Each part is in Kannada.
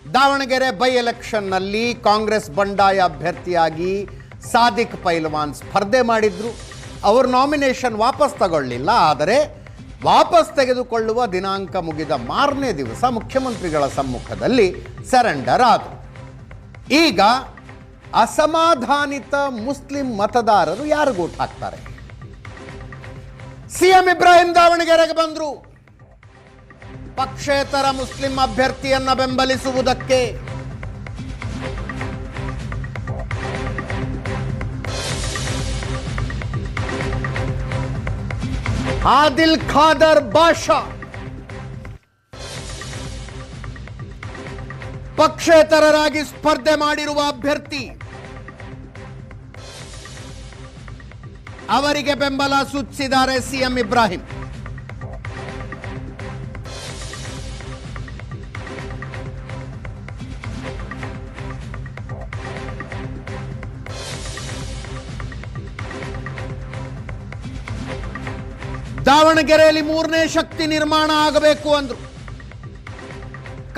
ದಾವಣಗೆರೆ ಬೈ ಎಲೆಕ್ಷನ್ನಲ್ಲಿ ಕಾಂಗ್ರೆಸ್ ಬಂಡಾಯ ಅಭ್ಯರ್ಥಿಯಾಗಿ ಸಾದಿಕ್ ಪೈಲ್ವಾನ್ ಸ್ಪರ್ಧೆ ಮಾಡಿದ್ರು. ಅವರು ನಾಮಿನೇಷನ್ ವಾಪಸ್ ತಗೊಳ್ಳಿಲ್ಲ. ಆದರೆ ವಾಪಸ್ ತೆಗೆದುಕೊಳ್ಳುವ ದಿನಾಂಕ ಮುಗಿದ ಮಾರನೇ ದಿವಸ ಮುಖ್ಯಮಂತ್ರಿಗಳ ಸಮ್ಮುಖದಲ್ಲಿ ಸರೆಂಡರ್ ಆದರು. ಈಗ ಅಸಮಾಧಾನಿತ ಮುಸ್ಲಿಂ ಮತದಾರರು ಯಾರಿಗೂ ಓಟ್ ಹಾಕ್ತಾರೆ? ಸಿಎಂ ಇಬ್ರಾಹಿಂ ದಾವಣಗೆರೆಗೆ ಬಂದರು. ಪಕ್ಷೇತರ ಮುಸ್ಲಿಂ ಅಭ್ಯರ್ಥಿಯನ್ನ ಬೆಂಬಲಿಸುವುದಕ್ಕೆ ಆದಿಲ್ ಖಾದರ್ ಬಾಷಾ ಪಕ್ಷೇತರರಾಗಿ ಸ್ಪರ್ಧೆ ಮಾಡಿರುವ ಅಭ್ಯರ್ಥಿ, ಅವರಿಗೆ ಬೆಂಬಲ ಸೂಚಿಸಿದ್ದಾರೆ ಸಿಎಂ ಇಬ್ರಾಹಿಂ. ದಾವಣಗೆರೆಯಲ್ಲಿ ಮೂರನೇ ಶಕ್ತಿ ನಿರ್ಮಾಣ ಆಗಬೇಕು ಅಂದ್ರು.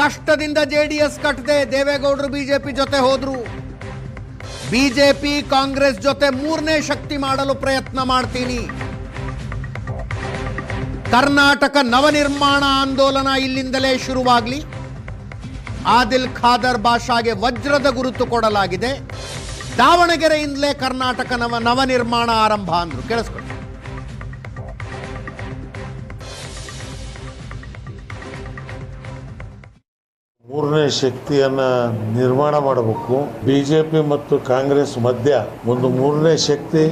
ಕಷ್ಟದಿಂದ ಜೆಡಿಎಸ್ ಕಟ್ಟದೆ ದೇವೇಗೌಡರು ಬಿಜೆಪಿ ಜೊತೆ ಹೋದ್ರು. ಬಿಜೆಪಿ ಕಾಂಗ್ರೆಸ್ ಜೊತೆ ಮೂರನೇ ಶಕ್ತಿ ಮಾಡಲು ಪ್ರಯತ್ನ ಮಾಡ್ತೀನಿ. ಕರ್ನಾಟಕ ನವನಿರ್ಮಾಣ ಆಂದೋಲನ ಇಲ್ಲಿಂದಲೇ ಶುರುವಾಗಲಿ. ಆದಿಲ್ ಖಾದರ್ ಬಾಷಾಗೆ ವಜ್ರದ ಗುರುತು ಕೊಡಲಾಗಿದೆ. ದಾವಣಗೆರೆಯಿಂದಲೇ ಕರ್ನಾಟಕ ನವನಿರ್ಮಾಣ ಆರಂಭ ಅಂದ್ರು. ಕೇಳಿಸ್ಕೊಳ್ಳಿ. ಮೂರನೇ ಶಕ್ತಿಯನ್ನ ನಿರ್ಮಾಣ ಮಾಡಬೇಕು. ಬಿಜೆಪಿ ಮತ್ತು ಕಾಂಗ್ರೆಸ್ ಮಧ್ಯ ಒಂದು ಮೂರನೇ ಶಕ್ತಿ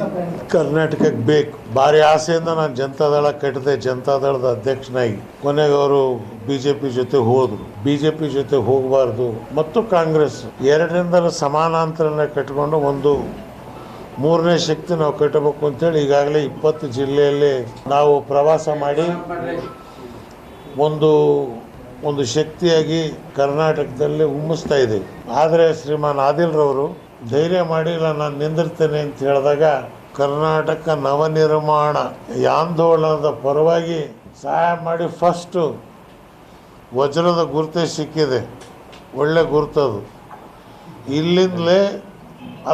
ಕರ್ನಾಟಕಕ್ಕೆ ಬೇಕು. ಭಾರಿ ಆಸೆಯಿಂದ ನಾನು ಜನತಾದಳ ಕಟ್ಟಿದೆ, ಜನತಾದಳದ ಅಧ್ಯಕ್ಷನಾಗಿ. ಕೊನೆಗೆ ಅವರು ಬಿಜೆಪಿ ಜೊತೆ ಹೋದ್ರು. ಬಿಜೆಪಿ ಜೊತೆ ಹೋಗಬಾರ್ದು ಮತ್ತು ಕಾಂಗ್ರೆಸ್ ಎರಡರಿಂದಲೂ ಸಮಾನಾಂತರನ ಕಟ್ಟಿಕೊಂಡು ಒಂದು ಮೂರನೇ ಶಕ್ತಿ ನಾವು ಕಟ್ಟಬೇಕು ಅಂತೇಳಿ ಈಗಾಗಲೇ 20 ಜಿಲ್ಲೆಯಲ್ಲಿ ನಾವು ಪ್ರವಾಸ ಮಾಡಿ ಒಂದು ಶಕ್ತಿಯಾಗಿ ಕರ್ನಾಟಕದಲ್ಲಿ ಉಮ್ಮಿಸ್ತಾ ಇದ್ದೀವಿ. ಆದರೆ ಶ್ರೀಮಾನ್ ಆದಿಲ್ರವರು ಧೈರ್ಯ ಮಾಡಿ ಇಲ್ಲ ನಾನು ನಿಂದಿರ್ತೇನೆ ಅಂತ ಹೇಳಿದಾಗ ಕರ್ನಾಟಕ ನವನಿರ್ಮಾಣ ಆಂದೋಲನದ ಪರವಾಗಿ ಸಹಾಯ ಮಾಡಿ ಫಸ್ಟು ವಜ್ರದ ಗುರುತೇ ಸಿಕ್ಕಿದೆ. ಒಳ್ಳೆ ಗುರುತದು. ಇಲ್ಲಿಂದಲೇ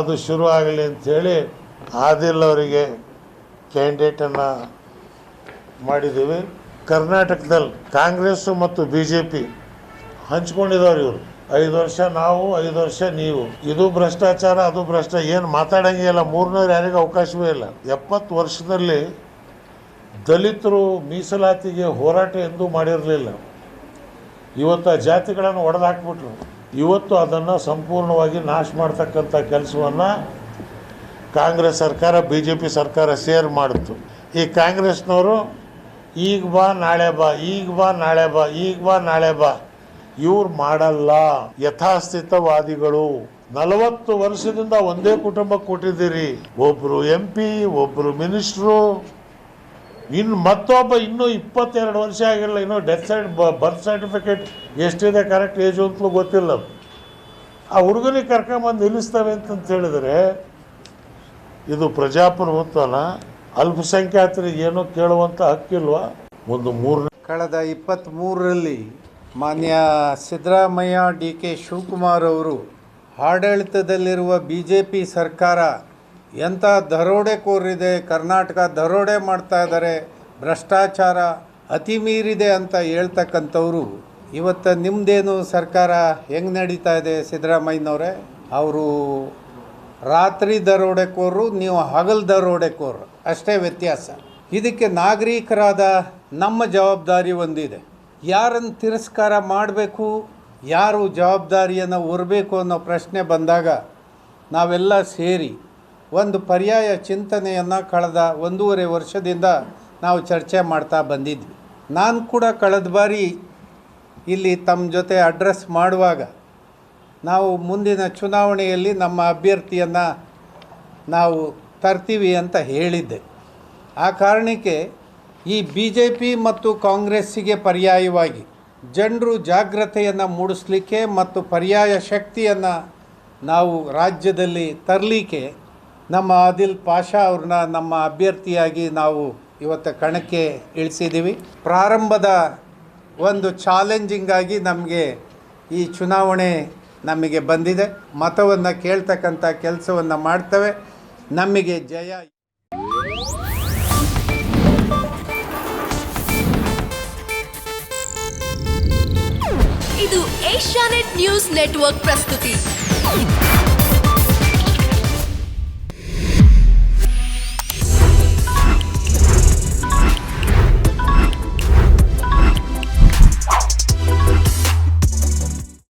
ಅದು ಶುರು ಆಗಲಿ ಅಂಥೇಳಿ ಆದಿಲ್ ಅವರಿಗೆ ಕ್ಯಾಂಡಿಡೇಟನ್ನು ಮಾಡಿದ್ದೀವಿ. ಕರ್ನಾಟಕದಲ್ಲಿ ಕಾಂಗ್ರೆಸ್ ಮತ್ತು ಬಿಜೆಪಿ ಹಂಚ್ಕೊಂಡಿದವ್ರು. ಇವರು 5 ವರ್ಷ ನಾವು, 5 ವರ್ಷ ನೀವು. ಇದು ಭ್ರಷ್ಟಾಚಾರ, ಅದು ಏನು ಮಾತಾಡಂಗೇ ಇಲ್ಲ. ಮೂರನೇರು ಯಾರಿಗೂ ಅವಕಾಶವೇ ಇಲ್ಲ. 70 ವರ್ಷದಲ್ಲಿ ದಲಿತರು ಮೀಸಲಾತಿಗೆ ಹೋರಾಟ ಎಂದೂ ಮಾಡಿರಲಿಲ್ಲ. ಇವತ್ತು ಆ ಜಾತಿಗಳನ್ನು ಒಡೆದು ಹಾಕ್ಬಿಟ್ರು. ಇವತ್ತು ಅದನ್ನು ಸಂಪೂರ್ಣವಾಗಿ ನಾಶ ಮಾಡ್ತಕ್ಕಂಥ ಕೆಲಸವನ್ನು ಕಾಂಗ್ರೆಸ್ ಸರ್ಕಾರ, ಬಿಜೆಪಿ ಸರ್ಕಾರ ಸೇರ್ ಮಾಡಿತು. ಈ ಕಾಂಗ್ರೆಸ್ನವರು ಈಗ ಬಾ ನಾಳೆ ಬಾ, ಈಗ ಬಾ ನಾಳೆ ಬಾ, ಈಗ ಬಾ ನಾಳೆ ಬಾ. ಇವ್ರು ಮಾಡಲ್ಲ. ಯಥಾಸ್ಥಿತವಾದಿಗಳು. 40 ವರ್ಷದಿಂದ ಒಂದೇ ಕುಟುಂಬಕ್ಕೆ ಕೊಟ್ಟಿದ್ದೀರಿ. ಒಬ್ಬರು MP, ಒಬ್ಬರು ಮಿನಿಸ್ಟ್ರು, ಇನ್ನು ಮತ್ತೊಬ್ಬ ಇನ್ನೂ 22 ವರ್ಷ ಆಗಿಲ್ಲ. ಇನ್ನೂ ಬರ್ತ್ ಸರ್ಟಿಫಿಕೇಟ್ ಎಷ್ಟಿದೆ ಕರೆಕ್ಟ್ ಏಜು ಅಂತಲೂ ಗೊತ್ತಿಲ್ಲ. ಆ ಹುಡುಗನಿಗೆ ಕರ್ಕೊಂಬಂದು ನಿಲ್ಲಿಸ್ತವೆ ಅಂತ ಹೇಳಿದರೆ ಇದು ಪ್ರಜಾಪ್ರಭುತ್ವನ? ಅಲ್ಪಸಂಖ್ಯಾತರಿಗೆ ಏನೋ ಕೇಳುವಂಥ ಹಕ್ಕಿಲ್ವಾ? ಒಂದು ಕಳೆದ 23ರಲ್ಲಿ ಮಾನ್ಯ ಸಿದ್ದರಾಮಯ್ಯ, DK ಶಿವಕುಮಾರ್ ಅವರು ಆಡಳಿತದಲ್ಲಿರುವ BJP ಸರ್ಕಾರ ಎಂಥ ದರೋಡೆಕೋರಿದೆ, ಕರ್ನಾಟಕ ದರೋಡೆ ಮಾಡ್ತಾ ಇದ್ದಾರೆ, ಭ್ರಷ್ಟಾಚಾರ ಅತಿ ಮೀರಿದೆ ಅಂತ ಹೇಳ್ತಕ್ಕಂಥವ್ರು ಇವತ್ತು ನಿಮ್ಮದೇನು ಸರ್ಕಾರ ಹೆಂಗೆ ನಡೀತಾ ಇದೆ ಸಿದ್ದರಾಮಯ್ಯನವರೇ? ಅವರು ರಾತ್ರಿ ದರೋಡೆಕೋರು, ನೀವು ಹಗಲು ದರೋಡೆಕೋರು, ಅಷ್ಟೇ ವ್ಯತ್ಯಾಸ. ಇದಕ್ಕೆ ನಾಗರಿಕರಾದ ನಮ್ಮ ಜವಾಬ್ದಾರಿ ಒಂದಿದೆ. ಯಾರನ್ನು ತಿರಸ್ಕಾರ ಮಾಡಬೇಕು, ಯಾರು ಜವಾಬ್ದಾರಿಯನ್ನು ಹೊರಬೇಕು ಅನ್ನೋ ಪ್ರಶ್ನೆ ಬಂದಾಗ ನಾವೆಲ್ಲ ಸೇರಿ ಒಂದು ಪರ್ಯಾಯ ಚಿಂತನೆಯನ್ನು ಕಳೆದ 1.5 ವರ್ಷದಿಂದ ನಾವು ಚರ್ಚೆ ಮಾಡ್ತಾ ಬಂದಿದ್ವಿ. ನಾನು ಕೂಡ ಕಳೆದ ಬಾರಿ ಇಲ್ಲಿ ತಮ್ಮ ಜೊತೆ ಅಡ್ರೆಸ್ ಮಾಡುವಾಗ ನಾವು ಮುಂದಿನ ಚುನಾವಣೆಯಲ್ಲಿ ನಮ್ಮ ಅಭ್ಯರ್ಥಿಯನ್ನು ನಾವು ತರ್ತೀವಿ ಅಂತ ಹೇಳಿದ್ದೆ. ಆ ಕಾರಣಕ್ಕೆ ಈ BJP ಮತ್ತು ಕಾಂಗ್ರೆಸ್ಸಿಗೆ ಪರ್ಯಾಯವಾಗಿ ಜನರು ಜಾಗೃತೆಯನ್ನು ಮೂಡಿಸಲಿಕ್ಕೆ ಮತ್ತು ಪರ್ಯಾಯ ಶಕ್ತಿಯನ್ನು ನಾವು ರಾಜ್ಯದಲ್ಲಿ ತರಲಿಕ್ಕೆ ನಮ್ಮ ಆದಿಲ್ ಪಾಷಾ ಅವ್ರನ್ನ ನಮ್ಮ ಅಭ್ಯರ್ಥಿಯಾಗಿ ನಾವು ಇವತ್ತು ಕಣಕ್ಕೆ ಇಳಿಸಿದ್ದೀವಿ. ಪ್ರಾರಂಭದ ಒಂದು ಚಾಲೆಂಜಿಂಗಾಗಿ ನಮಗೆ ಈ ಚುನಾವಣೆ ನಮಗೆ ಬಂದಿದೆ. ಮತವನ್ನು ಕೇಳ್ತಕ್ಕಂಥ ಕೆಲಸವನ್ನು ಮಾಡ್ತವೆ. ನಮಗೆ ಜಯ. ಇದು ಏಷ್ಯಾನೆಟ್ ನ್ಯೂಸ್ ನೆಟ್ವರ್ಕ್ ಪ್ರಸ್ತುತಿ.